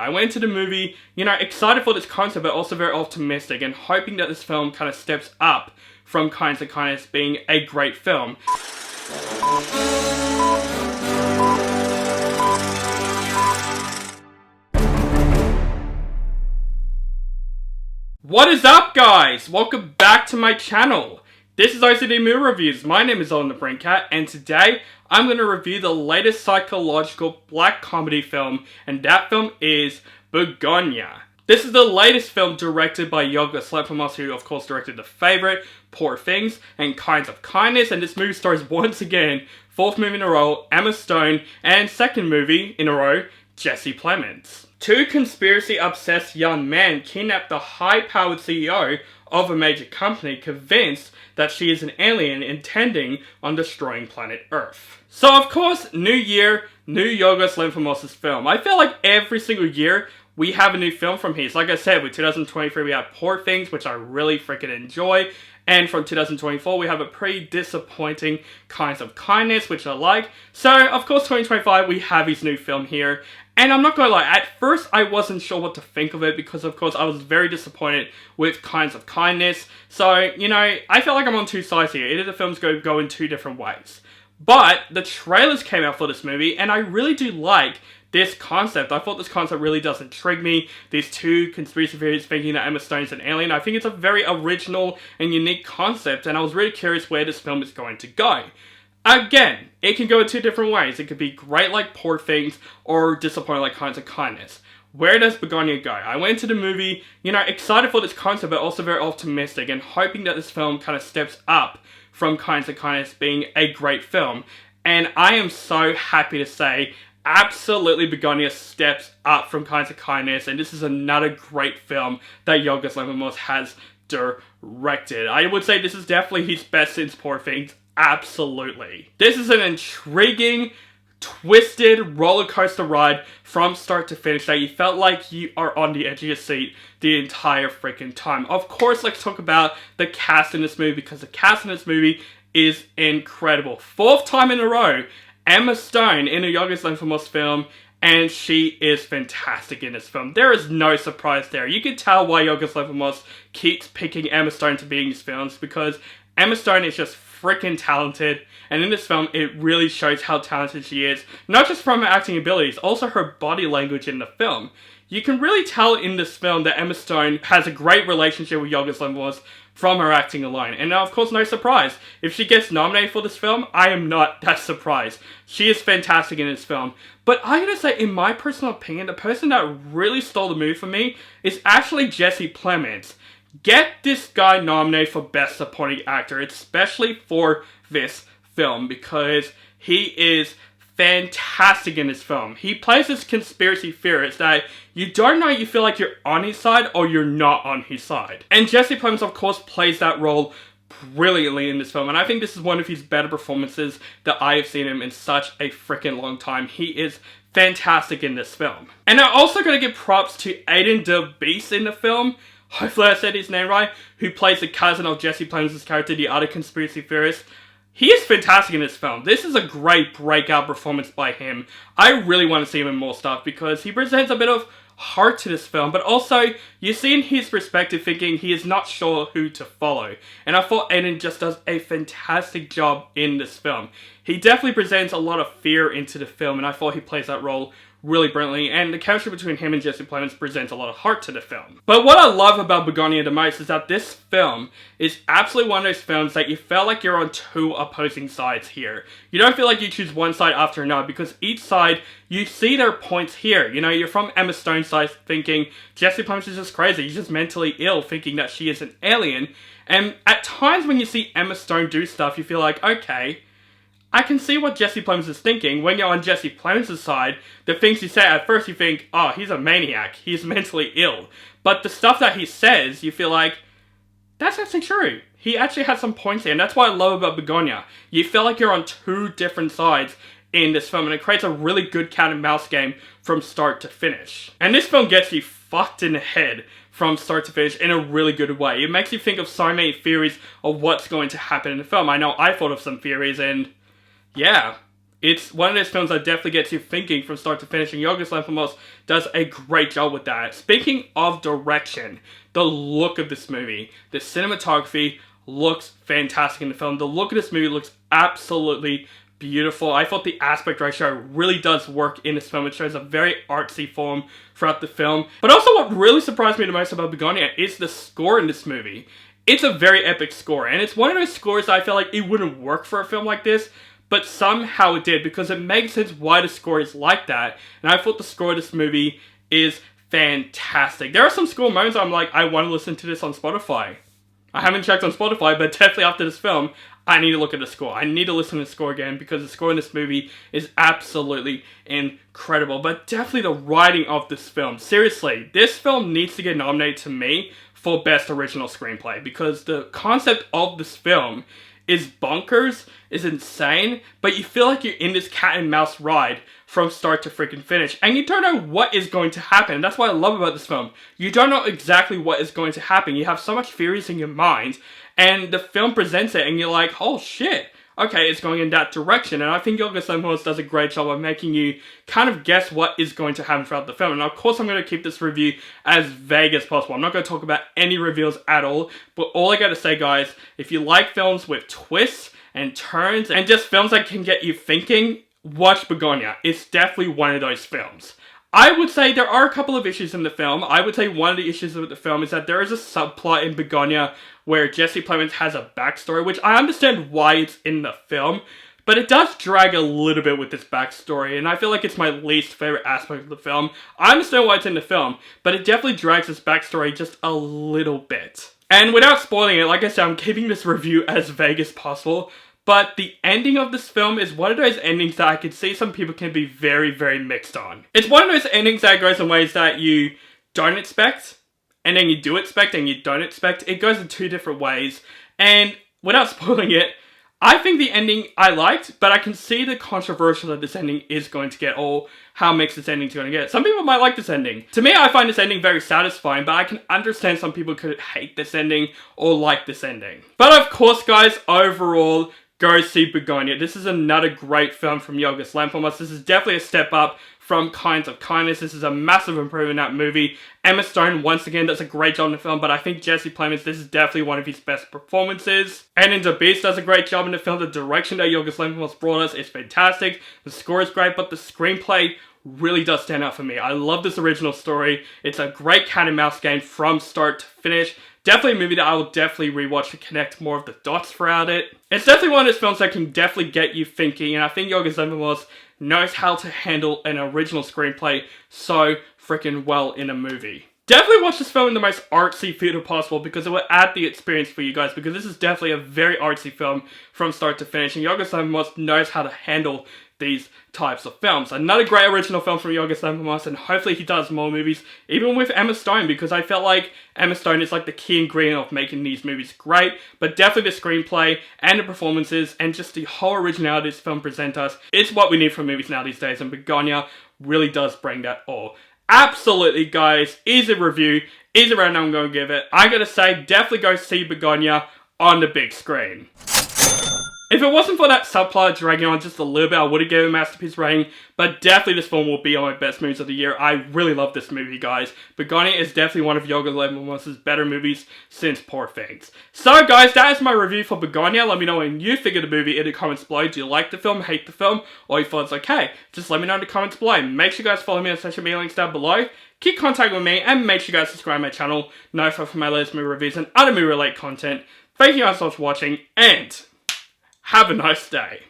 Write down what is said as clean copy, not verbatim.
I went to the movie, excited for this concept, but also very optimistic and hoping that this film kind of steps up from Kinds of Kindness being a great film. What is up, guys? Welcome back to my channel. This is OCD Movie Reviews. My name is Owen the Brain Cat, and today I'm going to review the latest psychological black comedy film, and that film is Bugonia. This is the latest film directed by Yorgos Lanthimos, who of course directed The Favourite, Poor Things, and Kinds of Kindness, and this movie stars once again, fourth movie in a row, Emma Stone, and second movie in a row, Jesse Plemons. Two conspiracy-obsessed young men kidnap the high-powered CEO of a major company, convinced that she is an alien intending on destroying planet Earth. So of course, new year, new Yorgos Lanthimos' film. I feel like every single year we have a new film from his. Like I said, with 2023 we had Poor Things, which I really freaking enjoy. And from 2024 we have a pretty disappointing Kinds of Kindness, which I like. So of course 2025 we have his new film here. And I'm not gonna lie, at first I wasn't sure what to think of it because of course I was very disappointed with Kinds of Kindness. So, I feel like I'm on two sides here. Either the films go in two different ways. But the trailers came out for this movie and I really do like this concept. I thought this concept really does intrigue me. These two conspiracy theories thinking that Emma Stone is an alien. I think it's a very original and unique concept, and I was really curious where this film is going to go. Again, it can go in two different ways. It could be great like Poor Things or disappointing like Kinds of Kindness. Where does Bugonia go? I went to the movie, excited for this concept, but also very optimistic and hoping that this film kind of steps up from Kinds of Kindness being a great film. And I am so happy to say, absolutely Bugonia steps up from Kinds of Kindness, and this is another great film that Yorgos Lanthimos has directed. I would say this is definitely his best since Poor Things. Absolutely. This is an intriguing, twisted roller coaster ride from start to finish that you felt like you are on the edge of your seat the entire freaking time. Of course, let's talk about the cast in this movie, because the cast in this movie is incredible. Fourth time in a row, Emma Stone in a Yorgos Lanthimos film, and she is fantastic in this film. There is no surprise there. You can tell why Yorgos Lanthimos keeps picking Emma Stone to be in his films, because Emma Stone is just freaking talented, and in this film it really shows how talented she is, not just from her acting abilities, also her body language in the film. You can really tell in this film that Emma Stone has a great relationship with Yorgos Lanthimos from her acting alone. And now, of course, no surprise, if she gets nominated for this film, I am not that surprised. She is fantastic in this film. But I gotta say, in my personal opinion, the person that really stole the movie for me is actually Jesse Plemons. Get this guy nominated for Best Supporting Actor, especially for this film, because he is fantastic in this film. He plays this conspiracy theorist that you don't know, you feel like you're on his side or you're not on his side. And Jesse Plemons, of course, plays that role brilliantly in this film, and I think this is one of his better performances that I have seen him in such a freaking long time. He is fantastic in this film. And I'm also going to give props to Aidan Delbis in the film. Hopefully I said his name right, who plays the cousin of Jesse Plemons' character, the other conspiracy theorist. He is fantastic in this film. This is a great breakout performance by him. I really want to see him in more stuff because he presents a bit of heart to this film, but also you see in his perspective thinking he is not sure who to follow. And I thought Aidan just does a fantastic job in this film. He definitely presents a lot of fear into the film, and I thought he plays that role really brilliantly, and the chemistry between him and Jesse Plemons presents a lot of heart to the film. But what I love about Bugonia the most is that this film is absolutely one of those films that you felt like you're on two opposing sides here. You don't feel like you choose one side after another, because each side, you see their points here. You're from Emma Stone's side thinking Jesse Plemons is just crazy, he's just mentally ill, thinking that she is an alien. And at times when you see Emma Stone do stuff, you feel like, okay, I can see what Jesse Plemons is thinking. When you're on Jesse Plemons' side, the things he said, at first you think, oh, he's a maniac, he's mentally ill. But the stuff that he says, you feel like, that's actually true. He actually has some points here, and that's what I love about Bugonia. You feel like you're on two different sides in this film, and it creates a really good cat and mouse game from start to finish. And this film gets you fucked in the head from start to finish in a really good way. It makes you think of so many theories of what's going to happen in the film. I know I thought of some theories, and yeah, It's one of those films that definitely gets you thinking from start to finish, and Yorgos Lanthimos does a great job with that. Speaking of direction, the look of this movie, the cinematography looks fantastic in the film. The look of this movie looks absolutely beautiful. I thought the aspect ratio really does work in this film. It shows a very artsy form throughout the film. But also what really surprised me the most about Bugonia is the score in this movie. It's a very epic score, and it's one of those scores that I feel like it wouldn't work for a film like this, but somehow it did, because it makes sense why the score is like that, and I thought the score of this movie is fantastic. There are some score moments I'm like, I want to listen to this on Spotify. I haven't checked on Spotify, but definitely after this film, I need to look at the score. I need to listen to the score again, because the score in this movie is absolutely incredible. But definitely the writing of this film. Seriously, this film needs to get nominated to me for Best Original Screenplay, because the concept of this film is bonkers, is insane, but you feel like you're in this cat and mouse ride from start to freaking finish, and you don't know what is going to happen. And that's what I love about this film. You don't know exactly what is going to happen. You have so much theories in your mind, and the film presents it, and you're like, oh shit, okay, it's going in that direction. And I think Yorgos Lanthimos does a great job of making you kind of guess what is going to happen throughout the film. And of course, I'm going to keep this review as vague as possible. I'm not going to talk about any reveals at all. But all I got to say, guys, if you like films with twists and turns and just films that can get you thinking, watch Bugonia. It's definitely one of those films. I would say there are a couple of issues in the film. I would say one of the issues with the film is that there is a subplot in Bugonia where Jesse Plemons has a backstory, which I understand why it's in the film, but it does drag a little bit with this backstory, and I feel like it's my least favorite aspect of the film. I understand why it's in the film, but it definitely drags this backstory just a little bit. And without spoiling it, like I said, I'm keeping this review as vague as possible, but the ending of this film is one of those endings that I could see some people can be very, very mixed on. It's one of those endings that goes in ways that you don't expect, and then you do expect, and you don't expect. It goes in two different ways, and without spoiling it, I think the ending I liked, but I can see the controversial that this ending is going to get, or how mixed this ending is going to get. Some people might like this ending. To me, I find this ending very satisfying, but I can understand some people could hate this ending, or like this ending. But of course, guys, overall, go see Bugonia. This is another great film from Yorgos Lanthimos. This is definitely a step up from Kinds of Kindness. This is a massive improvement in that movie. Emma Stone, once again, does a great job in the film, but I think Jesse Plemons, this is definitely one of his best performances. And Delbis does a great job in the film. The direction that Yorgos Lanthimos brought us is fantastic. The score is great, but the screenplay really does stand out for me. I love this original story. It's a great cat and mouse game from start to finish. Definitely a movie that I will definitely rewatch to connect more of the dots throughout it. It's definitely one of those films that can definitely get you thinking, and I think Yorgos Lanthimos knows how to handle an original screenplay so freaking well in a movie. Definitely watch this film in the most artsy theater possible, because it will add the experience for you guys, because this is definitely a very artsy film from start to finish, and Yorgos Lanthimos knows how to handle these types of films. Another great original film from Yorgos Lanthimos, and hopefully he does more movies, even with Emma Stone, because I felt like Emma Stone is like the key ingredient of making these movies great. But definitely the screenplay and the performances and just the whole originality this film presents us is what we need from movies now these days, and Bugonia really does bring that all. Absolutely, guys, easy review, easy round I'm going to give it. I gotta say, definitely go see Bugonia on the big screen. If it wasn't for that subplot dragging on just a little bit, I would have given it a masterpiece rating, but definitely this film will be on my best movies of the year. I really love this movie, guys. Bugonia is definitely one of Yorgos Lanthimos' better movies since Poor Things. So, guys, that is my review for Bugonia. Let me know what you think of the movie in the comments below. Do you like the film, hate the film, or you thought it's okay? Just let me know in the comments below. Make sure you guys follow me on social media links down below. Keep contact with me, and make sure you guys subscribe to my channel. Notify for my latest movie reviews and other movie-related content. Thank you guys so much for watching, and have a nice day.